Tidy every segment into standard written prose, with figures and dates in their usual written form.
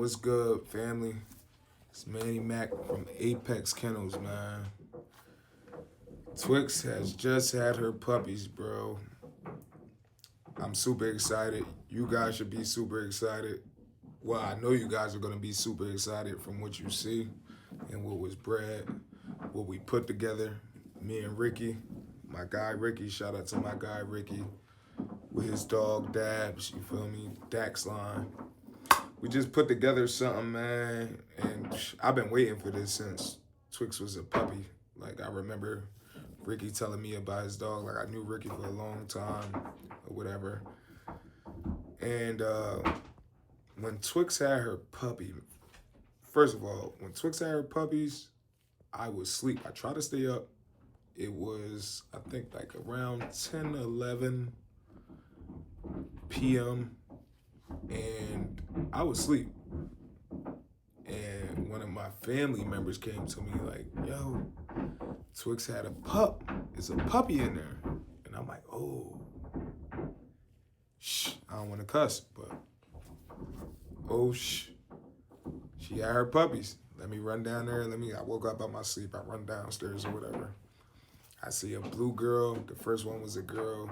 what's good, family? It's Manny Mac from Apex Kennels, man. Twix has just had her puppies, bro. I'm super excited. You guys should be super excited. Well, I know you guys are going to be super excited from what you see and what was bred, what we put together. Me and Ricky, my guy Ricky, shout out to my guy Ricky, with his dog Dabs, you feel me? Dax line. We just put together something, man, and I've been waiting for this since Twix was a puppy. Like, I remember Ricky telling me about his dog. Like, I knew Ricky for a long time or whatever. And when Twix had her puppy, first of all, when Twix had her puppies, I was asleep. I tried to stay up. It was, I think, like around 10, 11 p.m., and I was asleep. And one of my family members came to me like, yo, Twix had a pup. There's a puppy in there. And I'm like, oh, shh, I don't want to cuss, but oh, shh. She had her puppies. Let me run down there. I woke up out of my sleep. I run downstairs or whatever. I see a blue girl. The first one was a girl.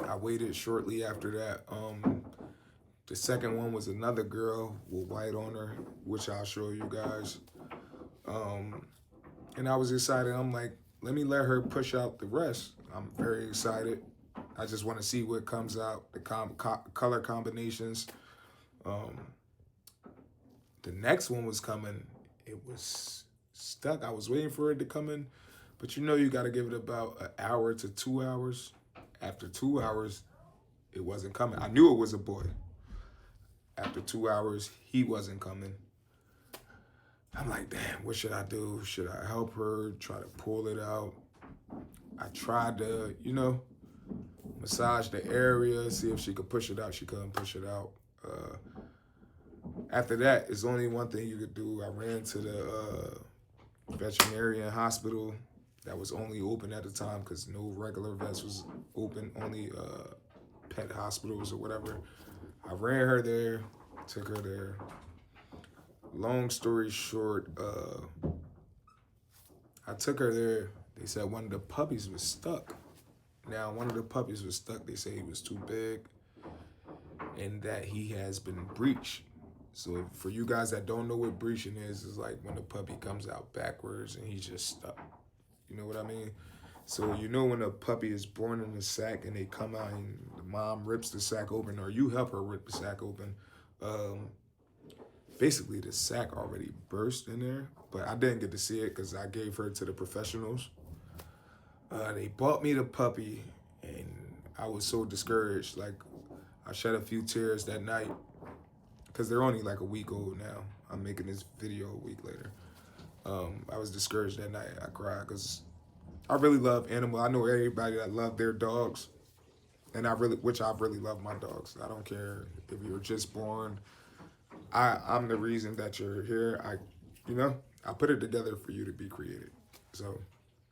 I waited shortly after that. The second one was another girl with white on her, which I'll show you guys. And I was excited. I'm like, let me let her push out the rest. I'm very excited. I just want to see what comes out, the color combinations. The next one was coming. It was stuck. I was waiting for it to come in. But you know you got to give it about an hour to 2 hours. After 2 hours, it wasn't coming. I knew it was a boy. After 2 hours, he wasn't coming. I'm like, damn, what should I do? Should I help her, try to pull it out? I tried to, massage the area, see if she could push it out. She couldn't push it out. After that, it's only one thing you could do. I ran to the veterinary hospital that was only open at the time because no regular vets was open, only pet hospitals or whatever. I ran her there, took her there. Long story short, I took her there. They said one of the puppies was stuck. Now, one of the puppies was stuck. They say he was too big and that he has been breached. So for you guys that don't know what breaching is, it's like when the puppy comes out backwards and he's just stuck. You know what I mean? So you know when a puppy is born in a sack and they come out and the mom rips the sack open, or you help her rip the sack open, basically the sack already burst in there. But I didn't get to see it because I gave her to the professionals. They bought me the puppy and I was so discouraged. Like, I shed a few tears that night because they're only like a week old now. I'm making this video a week later. I was discouraged that night. I cried because I really love animals. I know everybody that love their dogs, and I really love my dogs. I don't care if you're just born. I'm the reason that you're here. I put it together for you to be created. So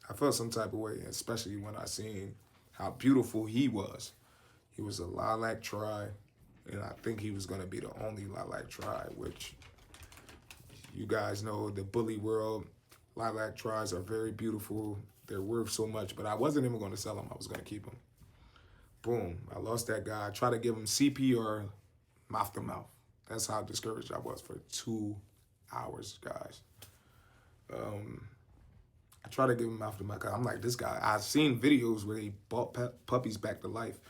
I felt some type of way, especially when I seen how beautiful he was. He was a lilac tri, and I think he was gonna be the only lilac tri, which you guys know the bully world. Lilac tris are very beautiful. They're worth so much, but I wasn't even going to sell them. I was going to keep them. Boom. I lost that guy. I tried to give him CPR mouth to mouth. That's how discouraged I was for 2 hours, guys. I tried to give him mouth to mouth. I'm like, this guy, I've seen videos where they brought puppies back to life,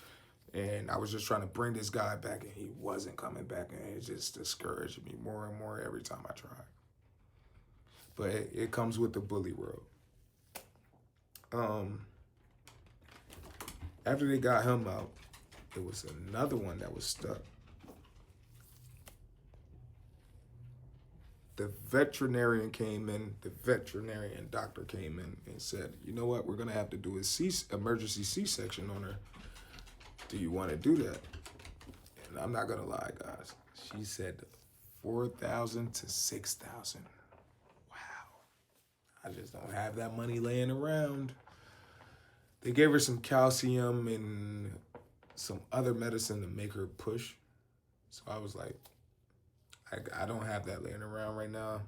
and I was just trying to bring this guy back, and he wasn't coming back, and it just discouraged me more and more every time I tried. But it comes with the bully world. After they got him out, there was another one that was stuck. The veterinarian doctor came in and said, you know what, we're going to have to do a emergency C-section on her. Do you want to do that? And I'm not going to lie, guys. She said $4,000 to $6,000. Wow. I just don't have that money laying around. They gave her some calcium and some other medicine to make her push. So I was like, I don't have that laying around right now.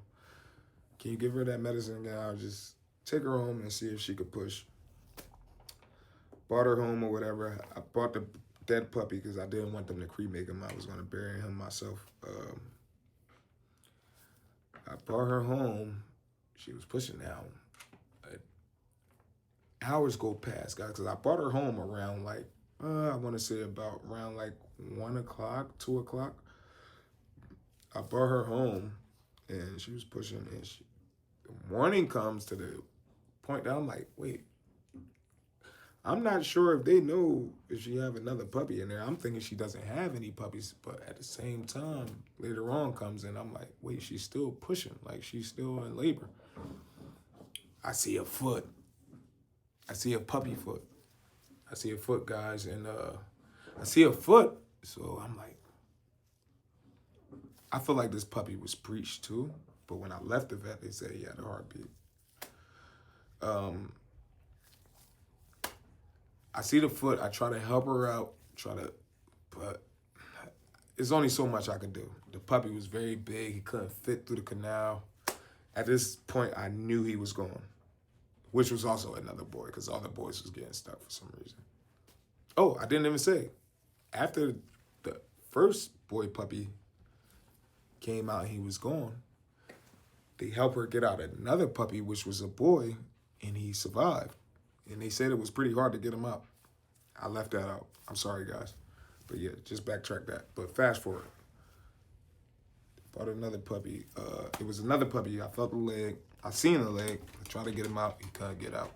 Can you give her that medicine again? I'll just take her home and see if she could push. Brought her home or whatever. I bought the dead puppy because I didn't want them to cremate him. I was going to bury him myself. I brought her home. She was pushing now. Hours go past, guys, because I brought her home around like, I want to say about around like 1 o'clock, 2 o'clock. I brought her home and she was pushing and the morning comes to the point that I'm like, wait, I'm not sure if they know if she have another puppy in there. I'm thinking she doesn't have any puppies, but at the same time, later on comes in, I'm like, wait, she's still pushing, like she's still in labor. I see a foot. I see a puppy foot. I see a foot, guys, and I see a foot. So I'm like, I feel like this puppy was breached too. But when I left the vet, they said he had a heartbeat. I see the foot. I try to help her out, but it's only so much I could do. The puppy was very big. He couldn't fit through the canal. At this point, I knew he was gone, which was also another boy because all the boys was getting stuck for some reason. Oh, I didn't even say. After the first boy puppy came out and he was gone, they helped her get out another puppy, which was a boy, and he survived. And they said it was pretty hard to get him out. I left that out. I'm sorry, guys. But yeah, just backtrack that. But fast forward. Bought another puppy. It was another puppy. I felt the leg. I seen the leg. I tried to get him out. He couldn't get out.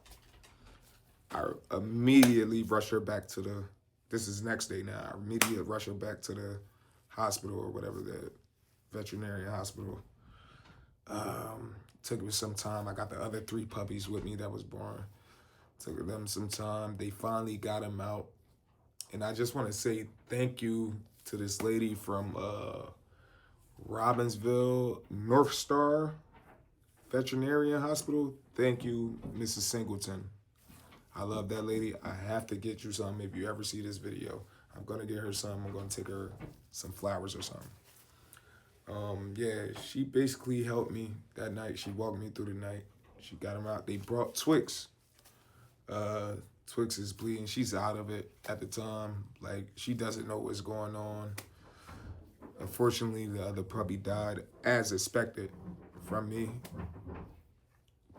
I immediately rushed her back to the, this is next day now. I immediately rushed her back to the hospital or whatever, the veterinary hospital. Took me some time. I got the other 3 puppies with me that was born. Took them some time. They finally got him out. And I just want to say thank you to this lady from Robbinsville, North Star Veterinarian Hospital. Thank you, Mrs. Singleton. I love that lady. I have to get you some if you ever see this video. I'm going to get her some. I'm going to take her some flowers or something. Yeah, she basically helped me that night. She walked me through the night. She got him out. They brought Twix. Twix is bleeding. She's out of it at the time. Like, she doesn't know what's going on. Unfortunately, the other puppy died as expected from me.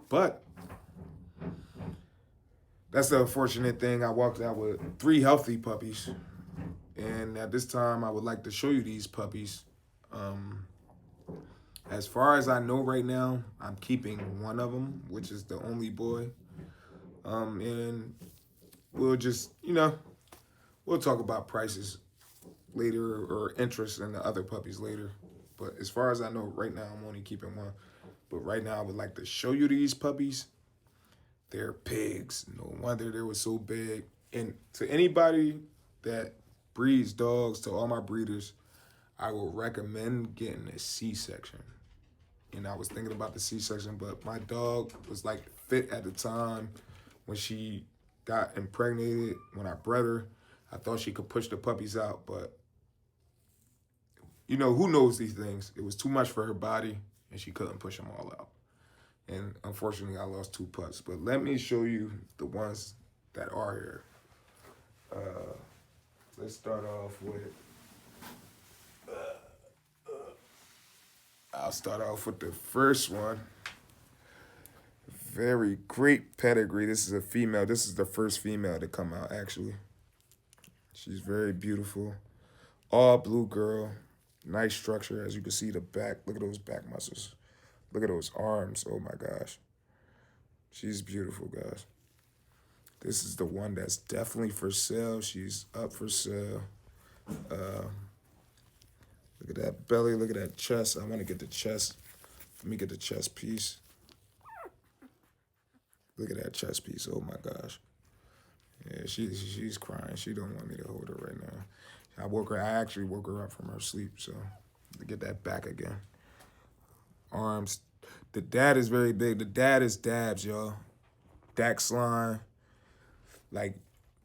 But that's the unfortunate thing. I walked out with 3 healthy puppies. And at this time, I would like to show you these puppies. As far as I know right now, I'm keeping one of them, which is the only boy. And we'll just, we'll talk about prices later or interest in the other puppies later. But as far as I know right now, I'm only keeping one. But right now, I would like to show you these puppies. They're pigs. No wonder they were so big. And to anybody that breeds dogs, to all my breeders, I will recommend getting a C-section. And I was thinking about the C-section, but my dog was like fit at the time when she got impregnated. When I bred her, I thought she could push the puppies out, but who knows these things? It was too much for her body, and she couldn't push them all out. And unfortunately, I lost 2 pups. But let me show you the ones that are here. Let's start off with, I'll start off with the first one. Very great pedigree. This is a female. This is the first female to come out, actually. She's very beautiful. All blue girl. Nice structure. As you can see, the back. Look at those back muscles. Look at those arms. Oh, my gosh. She's beautiful, guys. This is the one that's definitely for sale. She's up for sale. Look at that belly. Look at that chest. I want to get the chest. Let me get the chest piece. Look at that chest piece. Oh, my gosh. Yeah, she's crying. She don't want me to hold her right now. I actually woke her up from her sleep, so to get that back again. Arms. The dad is very big. The dad is Dabs, y'all. Dax line. Like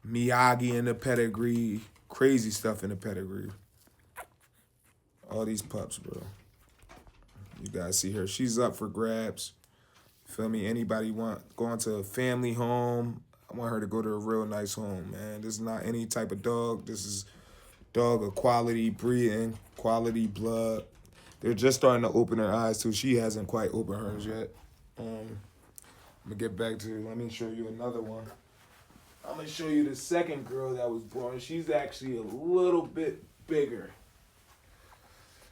Miyagi in the pedigree. Crazy stuff in the pedigree. All these pups, bro. You guys see her. She's up for grabs. Feel me? Anybody want going to a family home? I want her to go to a real nice home, man. This is not any type of dog. This is dog of quality breeding, quality blood. They're just starting to open their eyes too. She hasn't quite opened hers yet. I'm gonna get back to. Let me show you another one. I'm gonna show you the second girl that was born. She's actually a little bit bigger.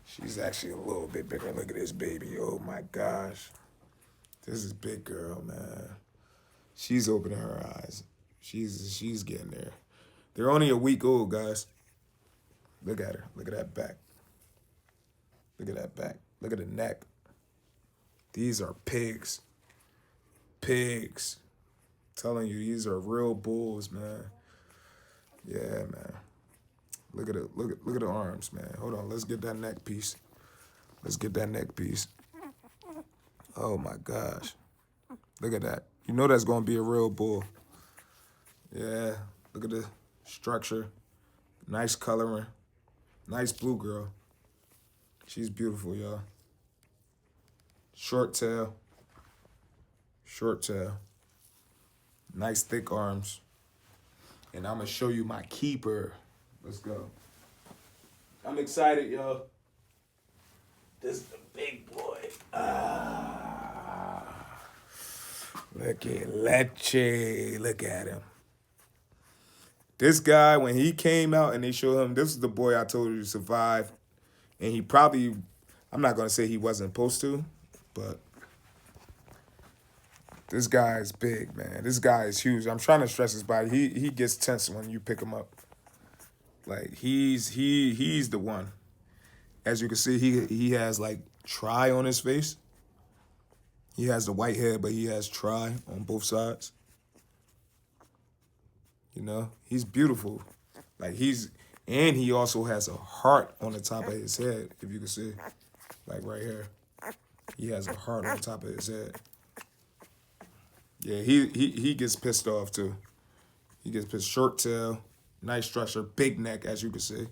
She's actually a little bit bigger. Look at this baby. Oh my gosh. This is big girl, man. She's opening her eyes. She's getting there. They're only a week old, guys. Look at her. Look at that back. Look at that back. Look at the neck. These are pigs. Pigs. I'm telling you, these are real bulls, man. Yeah, man. Look at it. Look at the arms, man. Hold on. Let's get that neck piece. Let's get that neck piece. Oh my gosh. Look at that. You know that's gonna be a real bull. Yeah. Look at the structure. Nice coloring. Nice blue girl. She's beautiful, y'all. Short tail. Short tail. Nice thick arms. And I'm gonna show you my keeper. Let's go. I'm excited, y'all. This is the big boy. Look at Leche. Look at him. This guy, when he came out and they showed him, this is the boy I told you to survive. And he probably, I'm not going to say he wasn't supposed to, but this guy is big, man. This guy is huge. I'm trying to stress his body. He gets tense when you pick him up. Like, he's the one. As you can see, he has, like, tri on his face. He has the white hair, but he has tri on both sides. You know, he's beautiful. Like, and he also has a heart on the top of his head, if you can see. Like, right here. He has a heart on top of his head. Yeah, he gets pissed off, too. He gets pissed. Short tail, nice structure, big neck, as you can see.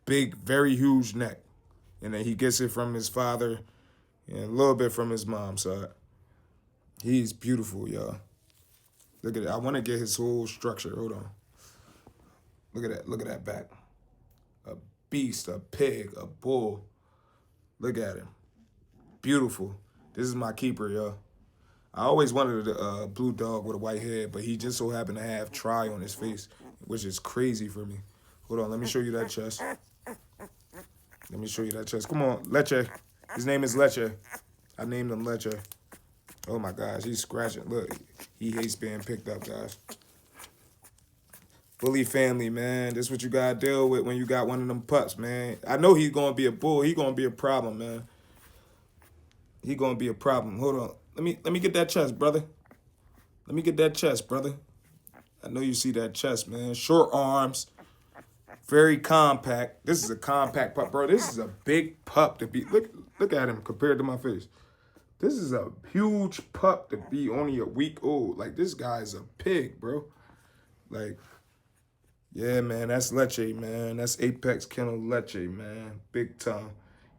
Big, very huge neck. And then he gets it from his father and a little bit from his mom side. He's beautiful, y'all. Look at it. I want to get his whole structure. Hold on. Look at that. Look at that back. A beast, a pig, a bull. Look at him. Beautiful. This is my keeper, y'all. I always wanted a blue dog with a white head, but he just so happened to have tri on his face, which is crazy for me. Hold on. Let me show you that chest. Let me show you that chest. Come on, Leche. His name is Leche. I named him Leche. Oh, my gosh. He's scratching. Look, he hates being picked up, guys. Bully family, man. This is what you got to deal with when you got one of them pups, man. I know he's going to be a bull. He's going to be a problem, man. He's going to be a problem. Hold on. Let me get that chest, brother. Let me get that chest, brother. I know you see that chest, man. Short arms. Very compact. This is a compact pup, bro. This is a big pup to be. Look at him compared to my face. This is a huge pup to be only a week old. Like, this guy's a pig, bro. Like, yeah, man, that's Leche, man. That's Apex Kennel Leche, man. Big time.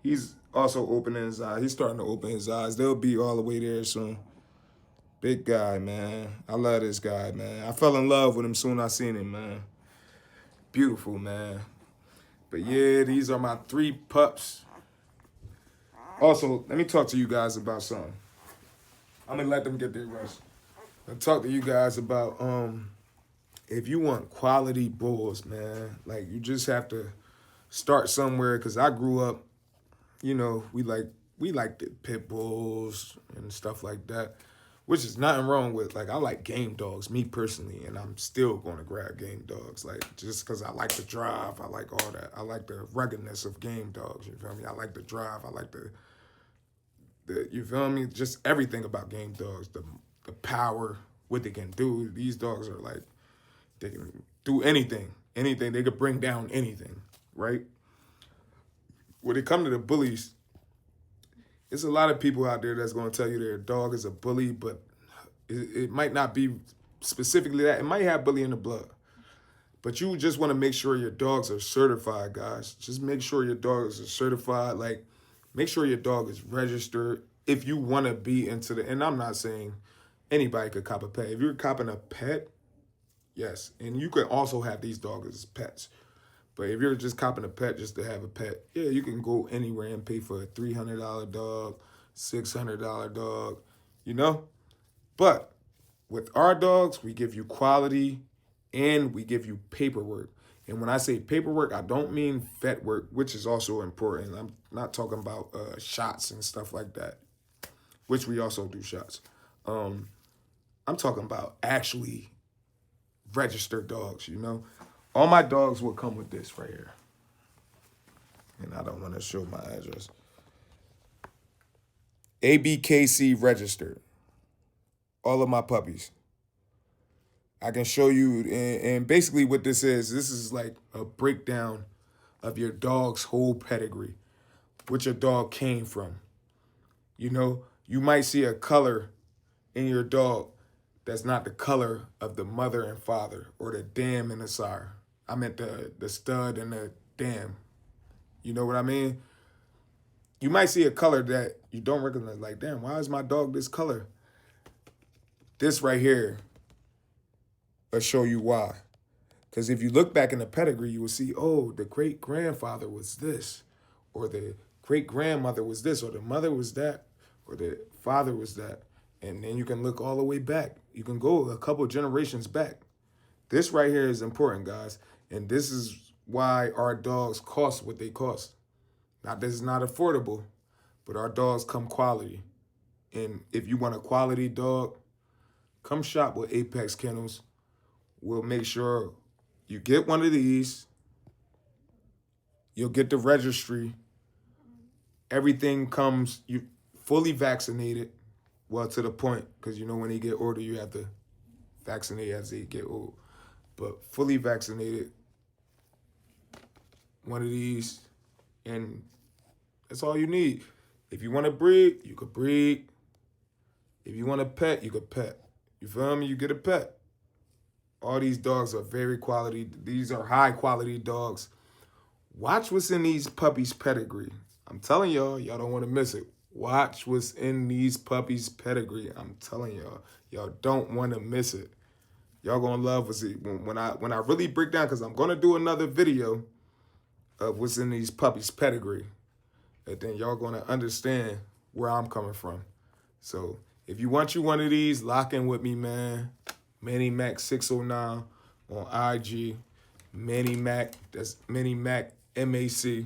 He's also opening his eyes. He's starting to open his eyes. They'll be all the way there soon. Big guy, man. I love this guy, man. I fell in love with him soon as I seen him, man. Beautiful, man. But yeah, these are my 3 pups. Also, let me talk to you guys about something. I'm going to let them get their rest. I'll talk to you guys about if you want quality bulls, man, like, you just have to start somewhere, because I grew up, you know, we like the pit bulls and stuff like that, which is nothing wrong with. Like, I like game dogs, me personally, and I'm still going to grab game dogs, like, just because I like the drive. I like all that. I like the ruggedness of game dogs, you feel me? I like the drive. I like the you feel me? Just everything about game dogs, the power, what they can do. These dogs are like, they can do anything. Anything. They could bring down anything, right? When it comes to the bullies, there's a lot of people out there that's going to tell you their dog is a bully, but it might not be specifically that. It might have bully in the blood. But you just want to make sure your dogs are certified, guys. Just make sure your dogs are certified. Like, Make sure your dog is registered. If you want to be into and I'm not saying anybody could cop a pet. If you're copping a pet, yes. And you can also have these dogs as pets. But if you're just copping a pet just to have a pet, yeah, you can go anywhere and pay for a $300 dog, $600 dog, you know? But with our dogs, we give you quality and we give you paperwork. And when I say paperwork, I don't mean vet work, which is also important. I'm not talking about shots and stuff like that, which we also do shots. I'm talking about actually registered dogs, you know? All my dogs will come with this right here. And I don't want to show my address. ABKC registered. All of my puppies. I can show you, and basically what this is like a breakdown of your dog's whole pedigree, what your dog came from. You know, you might see a color in your dog that's not the color of the mother and father, or the dam and the sire. I meant the stud and the dam. You know what I mean? You might see a color that you don't recognize, like, damn, why is my dog this color? This right here will show you why. Because if you look back in the pedigree, you will see, oh, the great-grandfather was this, or the great-grandmother was this, or the mother was that, or the father was that. And then you can look all the way back. You can go a couple generations back. This right here is important, guys. And this is why our dogs cost what they cost. Now, this is not affordable, but our dogs come quality. And if you want a quality dog, come shop with Apex Kennels. We'll make sure you get one of these. You'll get the registry. Everything comes you fully vaccinated. Well, to the point, because you know when they get older, you have to vaccinate as they get old. But fully vaccinated, one of these, and that's all you need. If you want to breed, you could breed. If you want a pet, you could pet. You feel me? You get a pet. All these dogs are very quality. These are high quality dogs. Watch what's in these puppies' pedigree. I'm telling y'all, y'all don't want to miss it. Watch what's in these puppies' pedigree. I'm telling y'all, y'all don't want to miss it. Y'all gonna love what's it when I really break down, because I'm gonna do another video of what's in these puppies' pedigree, and then y'all gonna understand where I'm coming from. So if you want you one of these, lock in with me, man. Manny Mac 609 on IG. Manny Mac, that's Manny Mac MAC.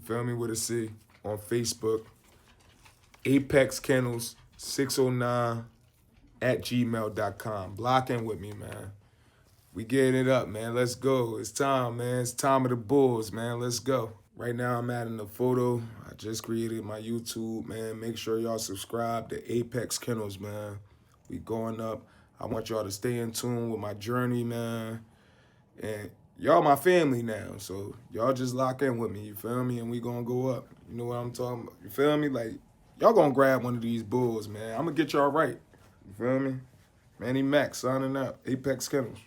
Feel me, with a C. On Facebook. Apex Kennels 609 at gmail.com. Lock in with me, man. We getting it up, man. Let's go. It's time, man. It's time of the Bulls, man. Let's go. Right now, I'm adding a photo. I just created my YouTube, man. Make sure y'all subscribe to Apex Kennels, man. We going up. I want y'all to stay in tune with my journey, man. And y'all my family now, so y'all just lock in with me, you feel me? And we gonna go up. You know what I'm talking about? You feel me? Like, y'all gonna grab one of these bulls, man. I'm gonna get y'all right. You feel me? Manny Mac signing out. Apex Kennels.